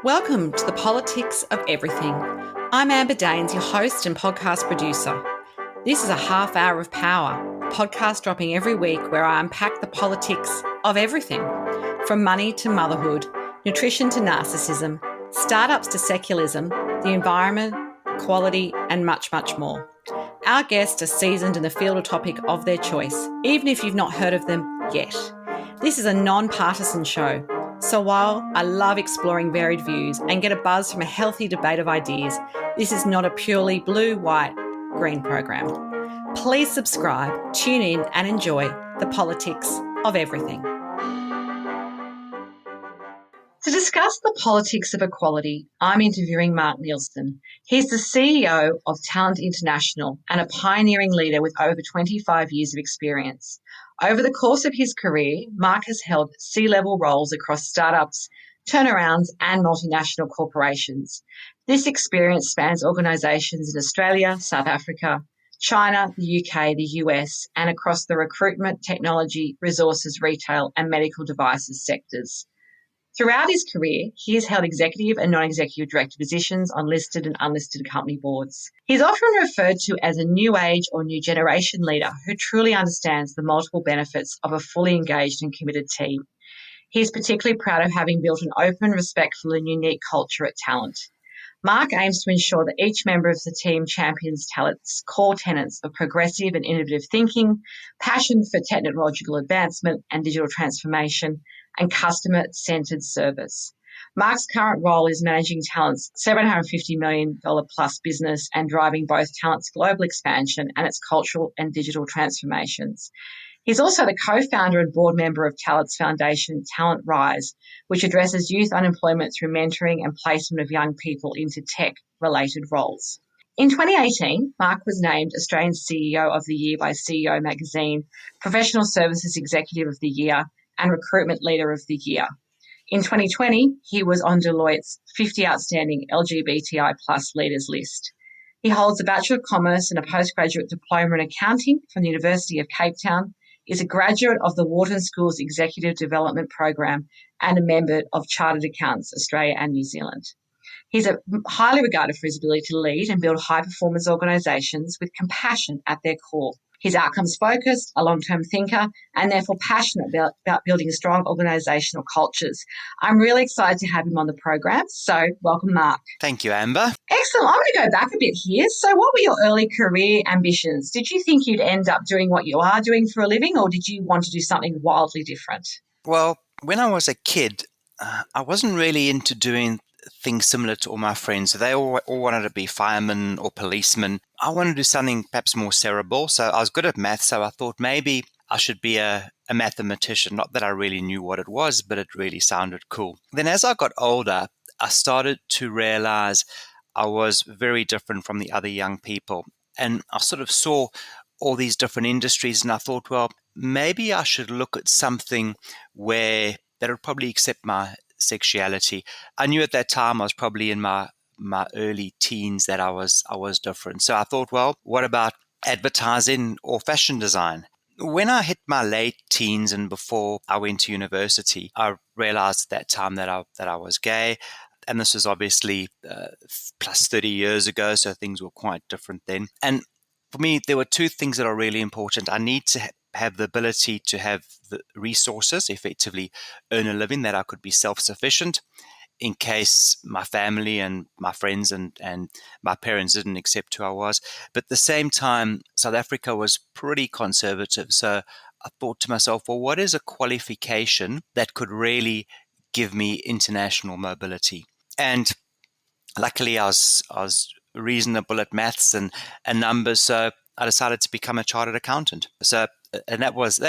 Welcome to the Politics of Everything. I'm Amber Daines, your host and podcast producer. This is a half hour of power, a podcast dropping every week where I unpack the politics of everything, from money to motherhood, nutrition to narcissism, startups to secularism, the environment, equality, and much, much more. Our guests are seasoned in the field or topic of their choice, even if you've not heard of them yet. This is a non-partisan show. So while I love exploring varied views and get a buzz from a healthy debate of ideas, this is not a purely blue, white, green program. Please subscribe, tune in and enjoy the politics of everything. To discuss the politics of equality, I'm interviewing Mark Nielsen. He's the CEO of Talent International and a pioneering leader with over 25 years of experience. Over the course of his career, Mark has held C-level roles across startups, turnarounds, and multinational corporations. This experience spans organisations in Australia, South Africa, China, the UK, the US, and across the recruitment, technology, resources, retail, and medical devices sectors. Throughout his career, he has held executive and non-executive director positions on listed and unlisted company boards. He's often referred to as a new age or new generation leader who truly understands the multiple benefits of a fully engaged and committed team. He is particularly proud of having built an open, respectful and unique culture at Talent. Mark aims to ensure that each member of the team champions Talent's core tenets of progressive and innovative thinking, passion for technological advancement and digital transformation, and customer-centred service. Mark's current role is managing Talent's $750 million plus business and driving both Talent's global expansion and its cultural and digital transformations. He's also the co-founder and board member of Talent's foundation, Talent Rise, which addresses youth unemployment through mentoring and placement of young people into tech-related roles. In 2018, Mark was named Australian CEO of the Year by CEO Magazine, Professional Services Executive of the Year, and Recruitment Leader of the Year. In 2020, he was on Deloitte's 50 Outstanding LGBTI plus leaders list. He holds a Bachelor of Commerce and a postgraduate diploma in accounting from the University of Cape Town, is a graduate of the Wharton School's Executive Development Program, and a member of Chartered Accountants Australia and New Zealand. He's highly regarded for his ability to lead and build high-performance organisations with compassion at their core. He's outcomes-focused, a long-term thinker, and therefore passionate about building strong organisational cultures. I'm really excited to have him on the program, so welcome, Mark. Thank you, Amber. Excellent. I'm going to go back a bit here. So what were your early career ambitions? Did you think you'd end up doing what you are doing for a living, or did you want to do something wildly different? Well, when I was a kid, I wasn't really into doing things similar to all my friends. So they all wanted to be firemen or policemen. I wanted to do something perhaps more cerebral. So I was good at math, so I thought maybe I should be a mathematician. Not that I really knew what it was, but it really sounded cool. Then as I got older, I started to realize I was very different from the other young people. And I sort of saw all these different industries and I thought, well, maybe I should look at something where that would probably accept my sexuality. I knew at that time I was probably in my early teens that I was different. So I thought, well, what about advertising or fashion design? When I hit my late teens and before I went to university, I realized at that time that I was gay. And this was obviously plus 30 years ago, so things were quite different then. And for me, there were two things that are really important. I need to have the ability to have the resources, effectively earn a living, that I could be self-sufficient in case my family and my friends and my parents didn't accept who I was. But at the same time, South Africa was pretty conservative. So I thought to myself, well, what is a qualification that could really give me international mobility? And luckily, I was reasonable at maths and numbers, so I decided to become a chartered accountant. So, and that was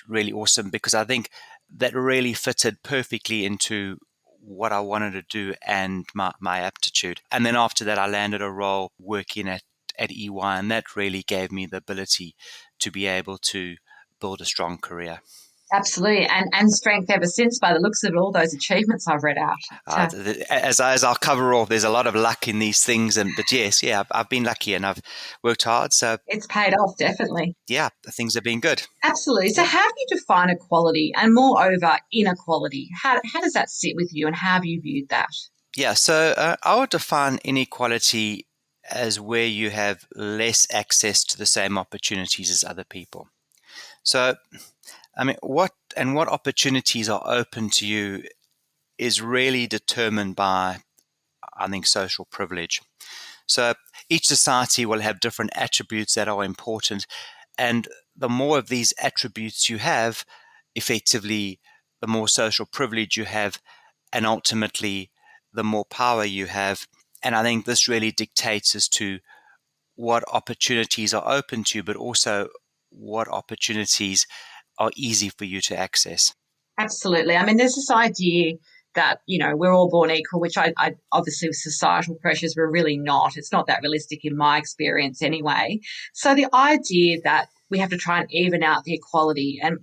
really awesome because I think that really fitted perfectly into what I wanted to do and my aptitude. And then after that, I landed a role working at EY, and that really gave me the ability to be able to build a strong career. Absolutely, and strength ever since, by the looks of it, all those achievements I've read out. As I'll cover off, there's a lot of luck in these things, but yes, I've been lucky and I've worked hard. So it's paid off, definitely. Yeah, things have been good. Absolutely. So how do you define equality and moreover inequality? How does that sit with you and how have you viewed that? Yeah, so I would define inequality as where you have less access to the same opportunities as other people. So, I mean, what opportunities are open to you is really determined by, I think, social privilege. So each society will have different attributes that are important, and the more of these attributes you have, effectively, the more social privilege you have, and ultimately, the more power you have. And I think this really dictates as to what opportunities are open to you, but also what opportunities are easy for you to access. Absolutely. I mean, there's this idea that, we're all born equal, which I obviously with societal pressures, we're really not. It's not that realistic in my experience anyway. So the idea that we have to try and even out the equality and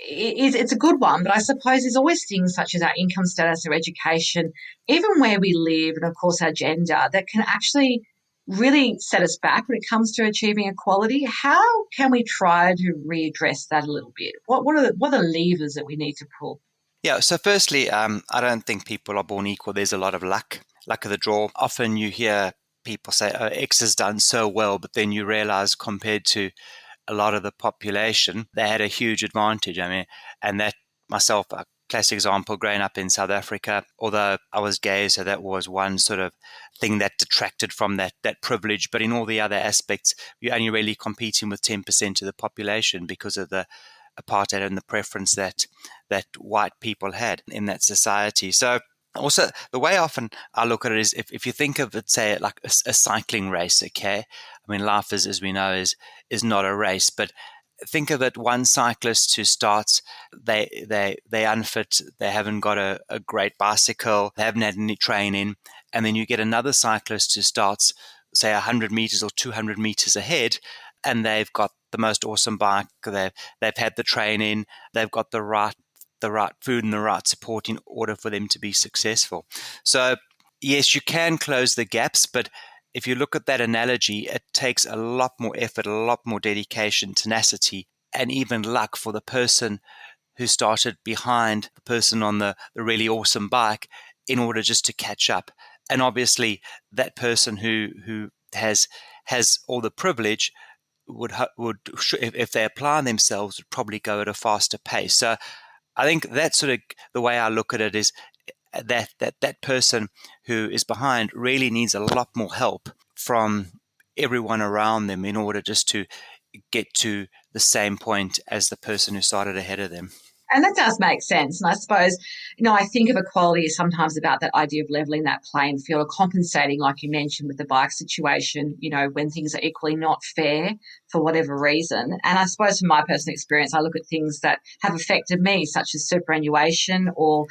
it's a good one, but I suppose there's always things such as our income status or education, even where we live, and of course our gender, that can actually really set us back when it comes to achieving equality. How can we try to readdress that a little bit? What are the levers that we need to pull? Yeah, so firstly, I don't think people are born equal. There's a lot of luck of the draw. Often you hear people say, oh, X has done so well, but then you realize compared to a lot of the population, they had a huge advantage. I mean, and that myself, a classic example, growing up in South Africa, although I was gay, so that was one sort of thing that detracted from that privilege. But in all the other aspects, you're only really competing with 10% of the population because of the apartheid and the preference that white people had in that society. So also the way often I look at it is if you think of it, say like a cycling race, okay? I mean, life is, as we know, is not a race, but think of it: one cyclist who starts, they unfit, they haven't got a great bicycle, they haven't had any training, and then you get another cyclist who starts, say, 100 meters or 200 meters ahead, and they've got the most awesome bike, they've had the training, they've got the right food and the right support in order for them to be successful. So yes, you can close the gaps, but if you look at that analogy, it takes a lot more effort, a lot more dedication, tenacity, and even luck for the person who started behind the person on the really awesome bike in order just to catch up. And obviously, that person who has all the privilege would if they apply themselves would probably go at a faster pace. So I think that's sort of the way I look at it is that person who is behind really needs a lot more help from everyone around them in order just to get to the same point as the person who started ahead of them. And that does make sense. And I suppose, I think of equality as sometimes about that idea of leveling that playing field or compensating, like you mentioned with the bike situation, when things are equally not fair for whatever reason. And I suppose from my personal experience, I look at things that have affected me, such as superannuation or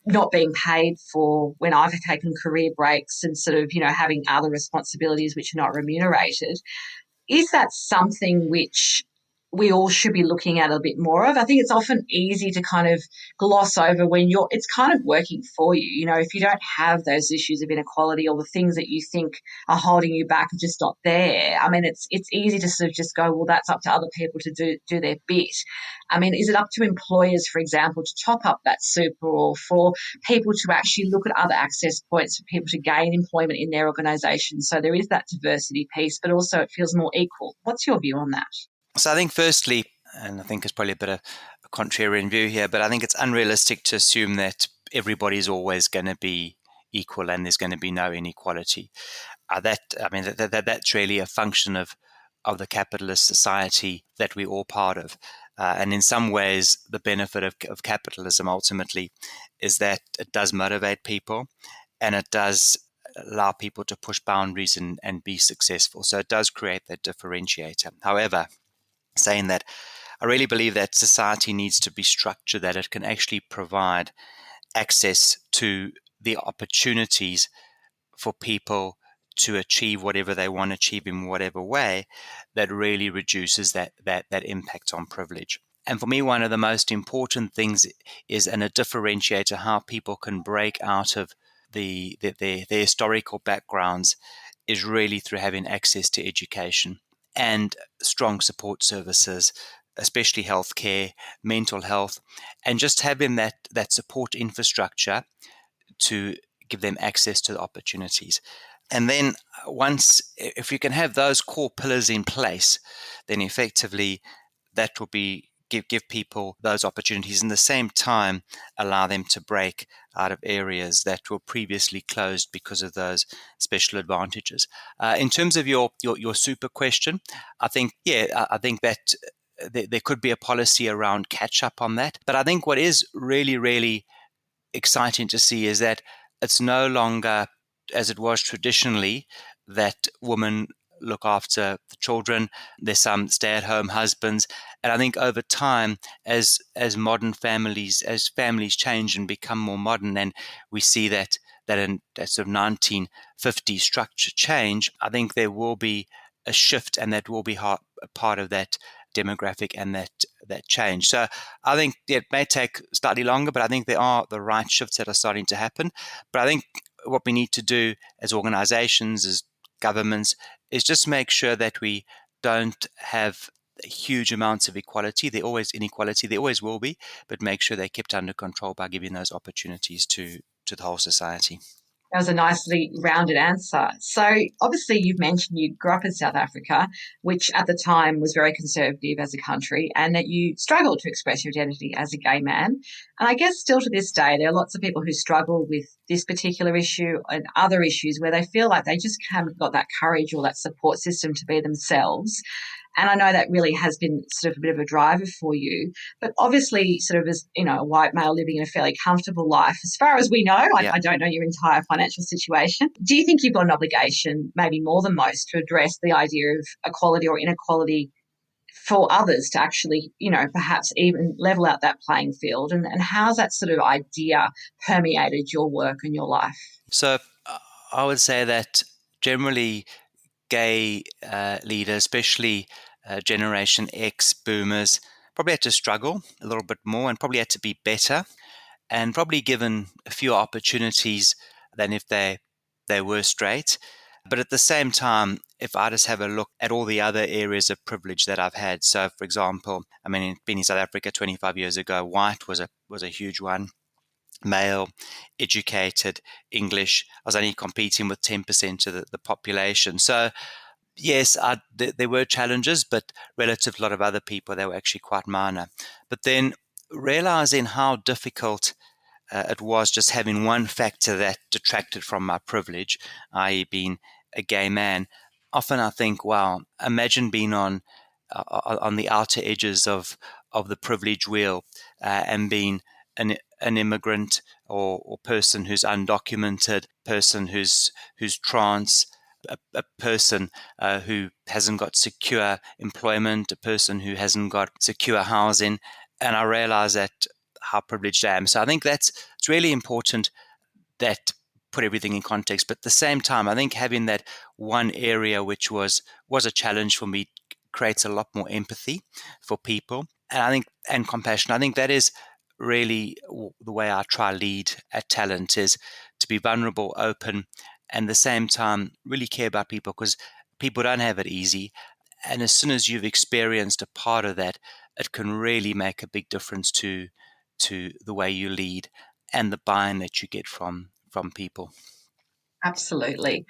not being paid for when I've taken career breaks and sort of, having other responsibilities which are not remunerated. Is that something which we all should be looking at a bit more of? I think it's often easy to kind of gloss over when it's kind of working for you. If you don't have those issues of inequality or the things that you think are holding you back are just not there. I mean, it's easy to sort of just go, well, that's up to other people to do their bit. I mean, is it up to employers, for example, to top up that super or for people to actually look at other access points for people to gain employment in their organisation? So there is that diversity piece, but also it feels more equal. What's your view on that? So I think firstly, and I think it's probably a bit of a contrarian view here, but I think it's unrealistic to assume that everybody's always going to be equal and there's going to be no inequality. That's really a function of the capitalist society that we're all part of. And in some ways, the benefit of capitalism ultimately is that it does motivate people and it does allow people to push boundaries and be successful. So it does create that differentiator. However, saying that, I really believe that society needs to be structured that it can actually provide access to the opportunities for people to achieve whatever they want to achieve in whatever way that really reduces that impact on privilege. And for me, one of the most important things is, and a differentiator, how people can break out of their historical backgrounds is really through having access to education and strong support services, especially healthcare, mental health, and just having that support infrastructure to give them access to the opportunities. And then if you can have those core pillars in place, then effectively that will be give people those opportunities, and at the same time allow them to break out of areas that were previously closed because of those special advantages. In terms of your super question, I think that there could be a policy around catch up on that. But I think what is really, really exciting to see is that it's no longer, as it was traditionally, that women look after the children. There's some stay-at-home husbands, and I think over time, as families change and become more modern, and we see that in that sort of 1950 structure change, I think there will be a shift, and that will be a part of that demographic and that change. So I think it may take slightly longer, but I think there are the right shifts that are starting to happen. But I think what we need to do as organizations, as governments, is just make sure that we don't have huge amounts of equality. There's always inequality, there always will be, but make sure they're kept under control by giving those opportunities to the whole society. That was a nicely rounded answer. So, obviously, you've mentioned you grew up in South Africa, which at the time was very conservative as a country, and that you struggled to express your identity as a gay man. And I guess still to this day, there are lots of people who struggle with this particular issue and other issues where they feel like they just haven't got that courage or that support system to be themselves. And I know that really has been sort of a bit of a driver for you. But obviously, sort of as, a white male living in a fairly comfortable life, as far as we know, I don't know your entire financial situation. Do you think you've got an obligation, maybe more than most, to address the idea of equality or inequality for others to actually, perhaps even level out that playing field? And how's that sort of idea permeated your work and your life? So I would say that generally gay leaders, especially Generation X boomers, probably had to struggle a little bit more and probably had to be better and probably given a few opportunities than if they were straight. But at the same time, if I just have a look at all the other areas of privilege that I've had, so for example, being in South Africa 25 years ago, white was a huge one. Male, educated, English. I was only competing with 10% of the population. So yes, there were challenges, but relative to a lot of other people, they were actually quite minor. But then realizing how difficult it was just having one factor that detracted from my privilege, i.e. being a gay man, often I think, wow, imagine being on the outer edges of the privilege wheel and being an immigrant or person who's undocumented, person who's trans, a person who hasn't got secure employment, a person who hasn't got secure housing. And I realize that how privileged I am. So I think it's really important that put everything in context. But at the same time, I think having that one area which was a challenge for me creates a lot more empathy for people, and compassion. I think that is really the way I try lead at Talent, is to be vulnerable, open, and at the same time really care about people, because people don't have it easy. And as soon as you've experienced a part of that, it can really make a big difference to the way you lead and the buy-in that you get from people. Absolutely.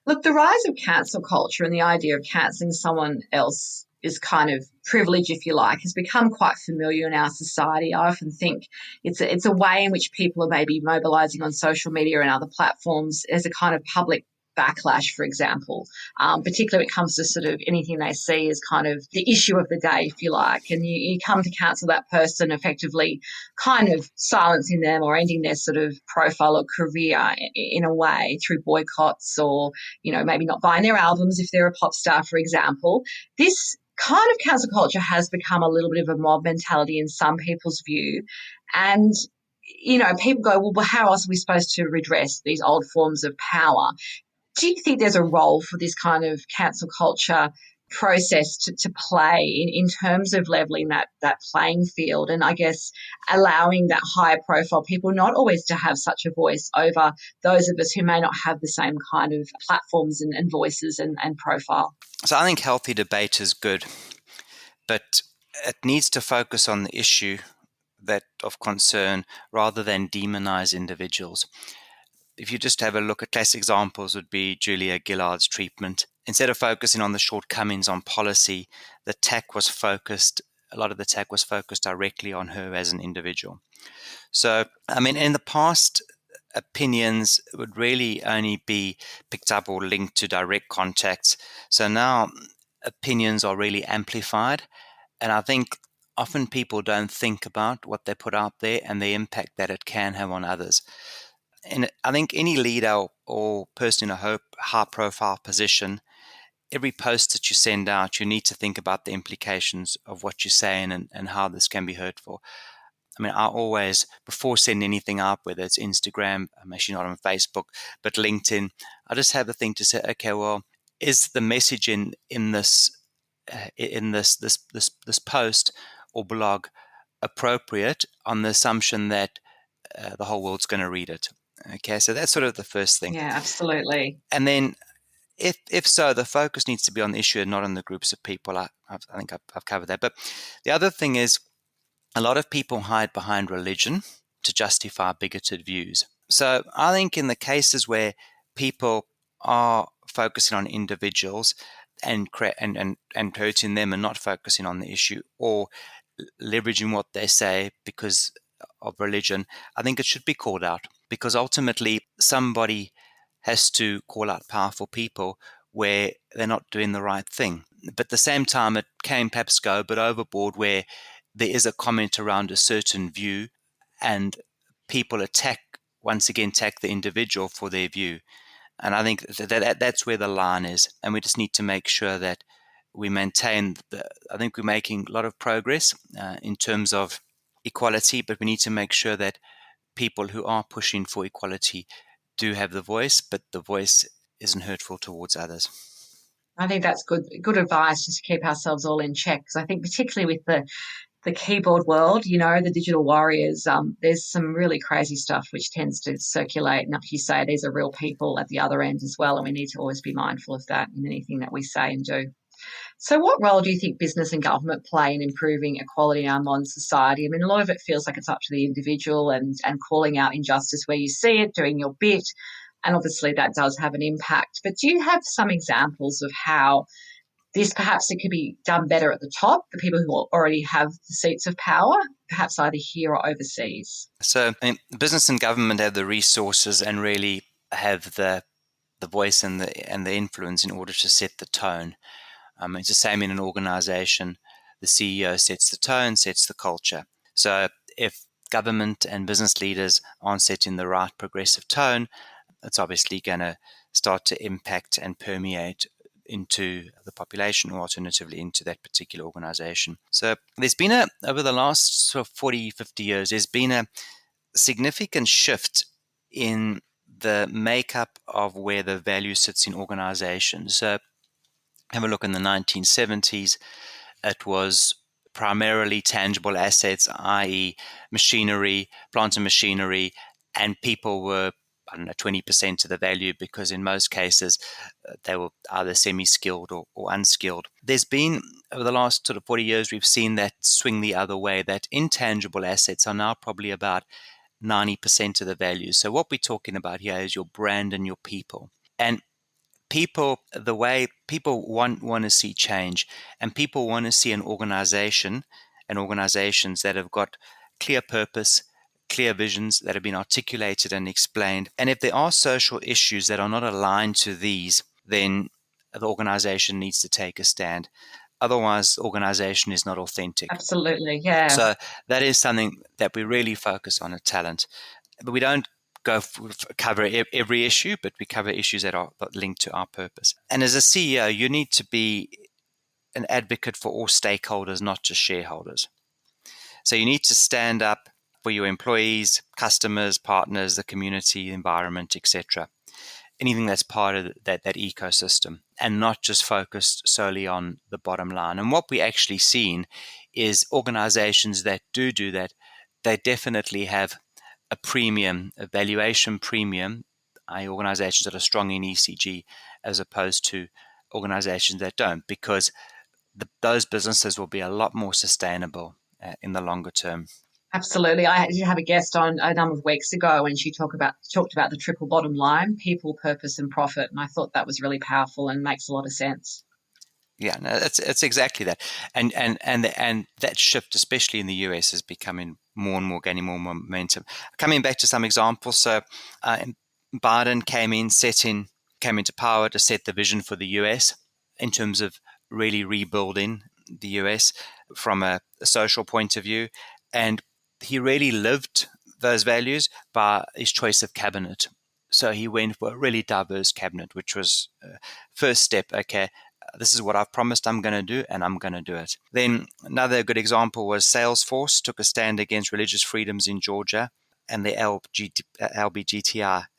Look, the rise of cancel culture and the idea of cancelling someone else is kind of privilege, if you like, has become quite familiar in our society. I often think it's a way in which people are maybe mobilising on social media and other platforms as a kind of public backlash, for example, particularly when it comes to sort of anything they see as kind of the issue of the day, if you like, and you come to cancel that person, effectively kind of silencing them or ending their sort of profile or career in a way through boycotts or, maybe not buying their albums if they're a pop star, for example. This kind of cancel culture has become a little bit of a mob mentality in some people's view. And people go, well, how else are we supposed to redress these old forms of power? Do you think there's a role for this kind of cancel culture process to play in terms of leveling that playing field, and I guess allowing that higher profile people not always to have such a voice over those of us who may not have the same kind of platforms and voices and profile? So I think healthy debate is good, but it needs to focus on the issue that of concern rather than demonize individuals. if you just have a look at classic examples, would be Julia Gillard's treatment. Instead of focusing on the shortcomings on policy, a lot of the attack was focused directly on her as an individual. So, I mean, in the past, opinions would really only be picked up or linked to direct contacts. So now opinions are really amplified. And I think often people don't think about what they put out there and the impact that it can have on others. And I think any leader or person in a high profile position, every post that you send out, you need to think about the implications of what you're saying and how this can be hurtful. I mean, I always, before sending anything out, whether it's Instagram, I'm actually not on Facebook, but LinkedIn, I just have a thing to say, okay, well, is the message in this post or blog appropriate on the assumption that the whole world's going to read it? Okay, so that's sort of the first thing. Yeah, absolutely. And then if so, the focus needs to be on the issue and not on the groups of people. I think I've covered that. But the other thing is, a lot of people hide behind religion to justify bigoted views. So I think in the cases where people are focusing on individuals and hurting them and not focusing on the issue, or leveraging what they say because of religion, I think it should be called out, because ultimately somebody has to call out powerful people where they're not doing the right thing. But at the same time, it can perhaps go a bit overboard where there is a comment around a certain view and people once again attack the individual for their view. And I think that's where the line is. And we just need to make sure that we maintain I think we're making a lot of progress in terms of equality, but we need to make sure that people who are pushing for equality do have the voice, but the voice isn't hurtful towards others. I think that's good advice, just to keep ourselves all in check. Because I think particularly with the keyboard world, the digital warriors, there's some really crazy stuff which tends to circulate. And like you say, these are real people at the other end as well, and we need to always be mindful of that in anything that we say and do. So what role do you think business and government play in improving equality in our modern society? I mean, a lot of it feels like it's up to the individual and calling out injustice where you see it, doing your bit. And obviously that does have an impact. But do you have some examples of how perhaps it could be done better at the top, the people who already have the seats of power, perhaps either here or overseas? So business and government have the resources and really have the voice and the influence in order to set the tone. It's the same in an organization. The CEO sets the tone, sets the culture. So if government and business leaders aren't setting the right progressive tone, it's obviously going to start to impact and permeate into the population, or alternatively into that particular organization. So there's been over the last sort of 40, 50 years, there's been a significant shift in the makeup of where the value sits in organizations. So have a look in the 1970s, it was primarily tangible assets, i.e. machinery, plant and machinery, and people were, 20% of the value, because in most cases they were either semi-skilled or unskilled. There's been, over the last sort of 40 years, we've seen that swing the other way, that intangible assets are now probably about 90% of the value. So what we're talking about here is your brand and your people. And the way people want to see change, and people want to see an organization and organizations that have got clear purpose, clear visions that have been articulated and explained. And if there are social issues that are not aligned to these, then the organization needs to take a stand. Otherwise, the organization is not authentic. Absolutely, yeah. So that is something that we really focus on at Talent. But we don't cover every issue, but we cover issues that are linked to our purpose. And as a CEO, you need to be an advocate for all stakeholders, not just shareholders. So you need to stand up for your employees, customers, partners, the community, environment, etc. Anything that's part of that ecosystem, and not just focused solely on the bottom line. And what we actually seen is organizations that do that, they definitely have a premium, a valuation premium, organizations that are strong in ESG, as opposed to organizations that don't, because those businesses will be a lot more sustainable in the longer term. Absolutely. I did have a guest on a number of weeks ago and she talked about the triple bottom line, people, purpose and profit. And I thought that was really powerful and makes a lot of sense. Yeah, no, it's exactly that, and that shift, especially in the US, is becoming more and more gaining more momentum. Coming back to some examples, so uh, Biden came into power to set the vision for the US in terms of really rebuilding the US from a social point of view, and he really lived those values by his choice of cabinet. So he went for a really diverse cabinet, which was first step. Okay, this is what I've promised I'm going to do, and I'm going to do it. Then another good example was Salesforce took a stand against religious freedoms in Georgia and the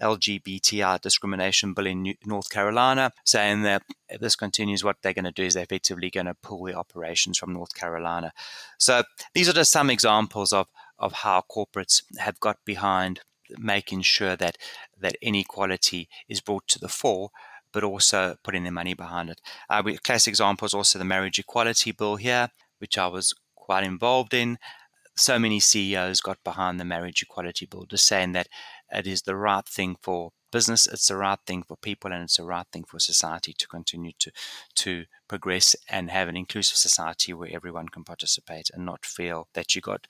LGBTI discrimination bill in North Carolina, saying that if this continues, what they're going to do is they're effectively going to pull the operations from North Carolina. So these are just some examples of how corporates have got behind making sure that inequality is brought to the fore, but also putting their money behind it. Classic example is also the marriage equality bill here, which I was quite involved in. So many CEOs got behind the marriage equality bill, just saying that it is the right thing for business, it's the right thing for people, and it's the right thing for society to continue to progress and have an inclusive society where everyone can participate and not feel that you got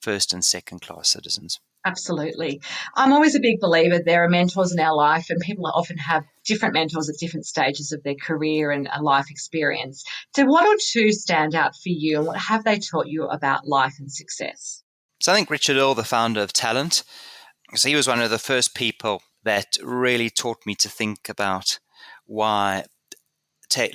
first and second class citizens. Absolutely. I'm always a big believer there are mentors in our life, and people often have different mentors at different stages of their career and life experience. Do one or two stand out for you, and what have they taught you about life and success? So I think Richard Earl, the founder of Talent, so he was one of the first people that really taught me to think about why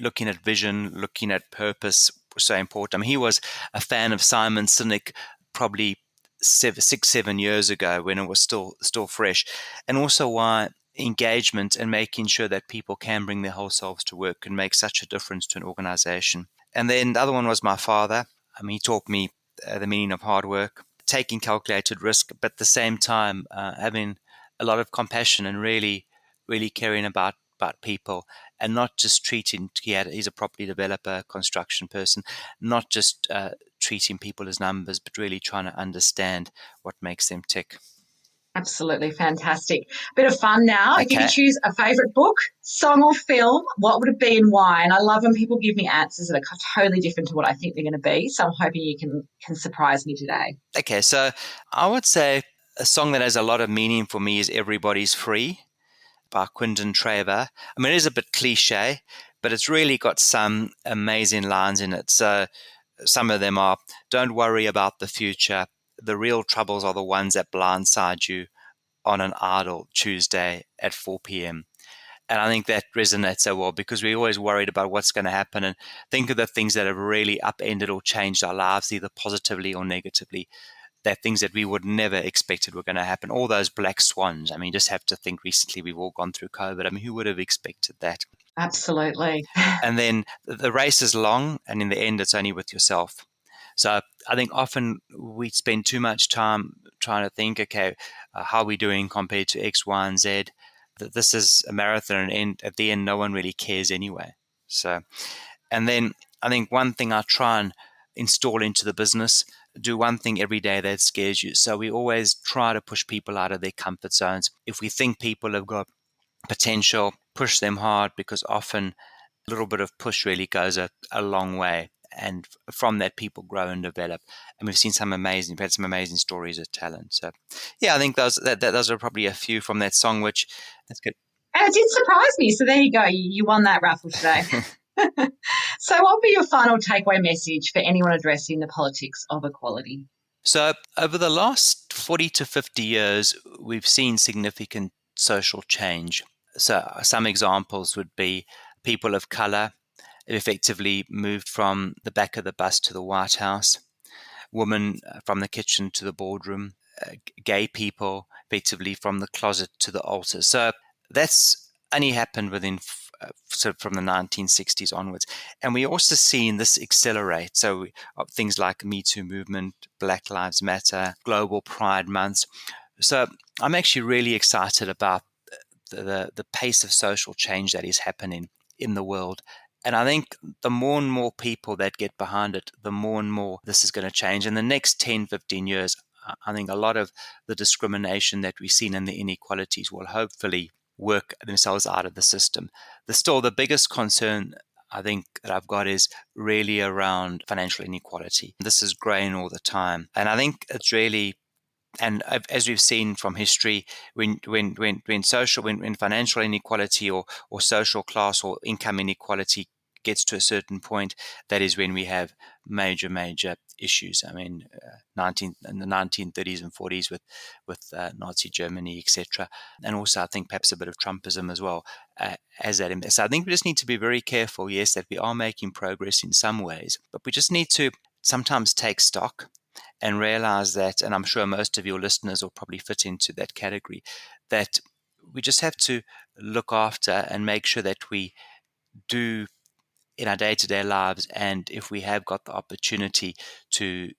looking at vision, looking at purpose was so important. I mean, he was a fan of Simon Sinek probably 7 years ago when it was still fresh, and also why engagement and making sure that people can bring their whole selves to work can make such a difference to an organization. And then the other one was my father. I mean, he taught me the meaning of hard work, taking calculated risk, but at the same time having a lot of compassion and really caring about people, and not just treating. He's a property developer, construction person, not just treating people as numbers, but really trying to understand what makes them tick. Absolutely fantastic. Bit of fun now. If you could Okay. choose a favourite book, song, or film, what would it be and why? And I love when people give me answers that are totally different to what I think they're going to be. So I'm hoping you can surprise me today. Okay. So I would say a song that has a lot of meaning for me is "Everybody's Free" by Quentin Traver. I mean, it is a bit cliche, but it's really got some amazing lines in it. So some of them are, "Don't worry about the future. The real troubles are the ones that blindside you on an idle Tuesday at 4 p.m." And I think that resonates so well because we're always worried about what's going to happen, and think of the things that have really upended or changed our lives, either positively or negatively. They're things that we would never expected were going to happen. All those black swans. I mean, just have to think recently we've all gone through COVID. I mean, who would have expected that? Absolutely. And then the race is long, and in the end, it's only with yourself. So I think often we spend too much time trying to think, okay, how are we doing compared to X, Y, and Z? That this is a marathon, and at the end, no one really cares anyway. So, and then I think one thing I try and install into the business: do one thing every day that scares you. So we always try to push people out of their comfort zones. If we think people have got potential, push them hard, because often a little bit of push really goes a long way. And from that, people grow and develop. And we've had some amazing stories of talent. So, yeah, I think those are probably a few from that song, which that's good. And it did surprise me. So there you go. You won that raffle today. So what would be your final takeaway message for anyone addressing the politics of equality? So, over the last 40 to 50 years, we've seen significant social change. So, some examples would be people of color effectively moved from the back of the bus to the White House, women from the kitchen to the boardroom, gay people effectively from the closet to the altar. So that's only happened within sort of from the 1960s onwards. And we also seen this accelerate. So things like Me Too movement, Black Lives Matter, Global Pride Months. So I'm actually really excited about the pace of social change that is happening in the world. And I think the more and more people that get behind it, the more and more this is going to change. In the next 10, 15 years, I think a lot of the discrimination that we've seen and the inequalities will hopefully work themselves out of the system. The biggest concern I think that I've got is really around financial inequality. This is growing all the time. And I think it's really, and as we've seen from history, when financial inequality or social class or income inequality gets to a certain point, that is when we have major issues. I mean, in the 1930s and 40s with Nazi Germany, etc., and also I think perhaps a bit of Trumpism as well. So I think we just need to be very careful. Yes, that we are making progress in some ways, but we just need to sometimes take stock and realize that, and I'm sure most of your listeners will probably fit into that category, that we just have to look after and make sure that we do in our day-to-day lives, and if we have got the opportunity to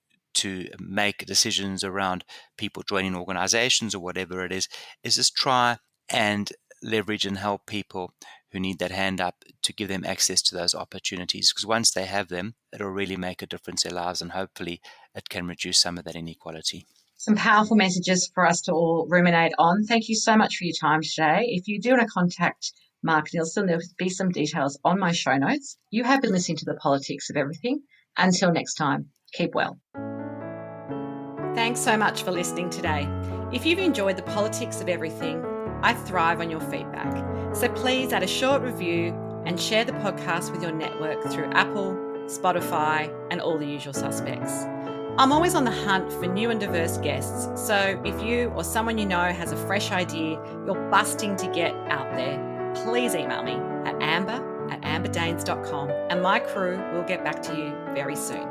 make decisions around people joining organizations or whatever it is just try and leverage and help people who need that hand up to give them access to those opportunities, because once they have them, it'll really make a difference in their lives, and hopefully it can reduce some of that inequality. Some powerful messages for us to all ruminate on. Thank you so much for your time today. If you do want to contact Mark Nielsen, there'll be some details on my show notes. You have been listening to The Politics of Everything. Until next time, keep well. Thanks so much for listening today. If you've enjoyed The Politics of Everything, I thrive on your feedback. So please add a short review and share the podcast with your network through Apple, Spotify, and all the usual suspects. I'm always on the hunt for new and diverse guests, so if you or someone you know has a fresh idea you're busting to get out there, please email me at amber@amberdanes.com and my crew will get back to you very soon.